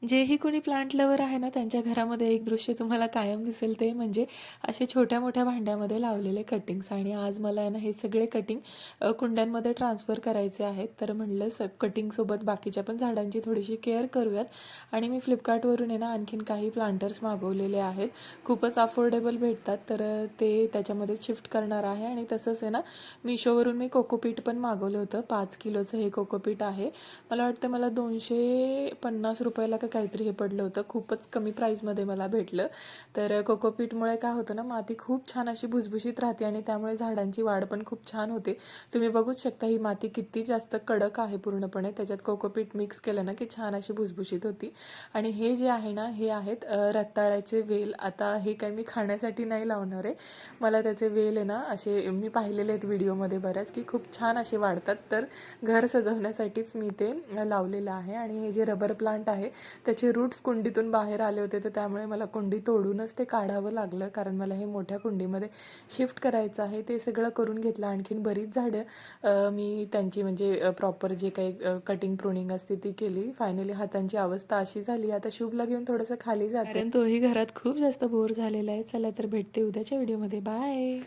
जेही कोणी plant lover आहे ना, त्यांच्या घरामध्ये एक दृश्य तुम्हाला कायम दिसेल ते म्हणजे असे छोट्या-मोठ्या भांड्यामध्ये लावलेले कटिंग्स. आणि आज मला आहे ना हे सगळे कटिंग कुंड्यांमध्ये ट्रान्सफर करायचे आहेत. तर म्हटलं कटिंगसोबत बाकीच्या पण झाडांची थोडीशी केअर करूयात. आणि मी फ्लिपकार्टवरून आहे ना आणखीन काही प्लांटर्स मागवलेले आहेत. खूपच अफोर्डेबल भेटतात, तर ते त्याच्यामध्ये शिफ्ट करणार आहे. आणि तसंच आहे ना, मिशोवरून मी कोकोपीट पण मागवलं होतं. 5 किलोचं हे कोकोपीट आहे. मला वाटतं मला 250 रुपयाला का काहीतरी हे पडलं होतं. खूपच कमी प्राईसमध्ये मला भेटलं. तर कोकोपीटमुळे काय होतं ना, माती खूप छान अशी भुसभुशीत राहते आणि त्यामुळे झाडांची वाढ पण खूप छान होते. तुम्ही बघूच शकता ही माती किती जास्त कडक आहे पूर्णपणे. त्याच्यात कोकोपीट मिक्स केलं ना की छान अशी भुसभुशीत होती. आणि हे जे आहे ना, हे आहेत रताळ्याचे वेल. आता हे काही मी खाण्यासाठी नाही लावणार आहे. मला त्याचे वेल आहे ना असे मी पाहिलेले आहेत व्हिडिओमध्ये बऱ्याच, की खूप छान असे वाढतात. तर घर सजवण्यासाठीच मी ते लावलेलं आहे. आणि हे जे रबर प्लांट आहे त्याचे रूट्स कुंडीतून बाहेर आले होते, तर त्यामुळे मला कुंडी तोडूनच ते काढावं लागलं, कारण मला हे मोठ्या कुंडीमध्ये शिफ्ट करायचं आहे. ते सगळं करून घेतलं. आणखीन बरीच झाडं मी त्यांची म्हणजे प्रॉपर जे काही कटिंग प्रुनिंग असते ती केली. फायनली हातांची अवस्था अशी झाली. आता शुभला घेऊन थोडंसं खाली जाते, कारण तोही घरात खूप जास्त बोर झालेला आहे. चला तर भेटते उद्याच्या व्हिडिओमध्ये. बाय.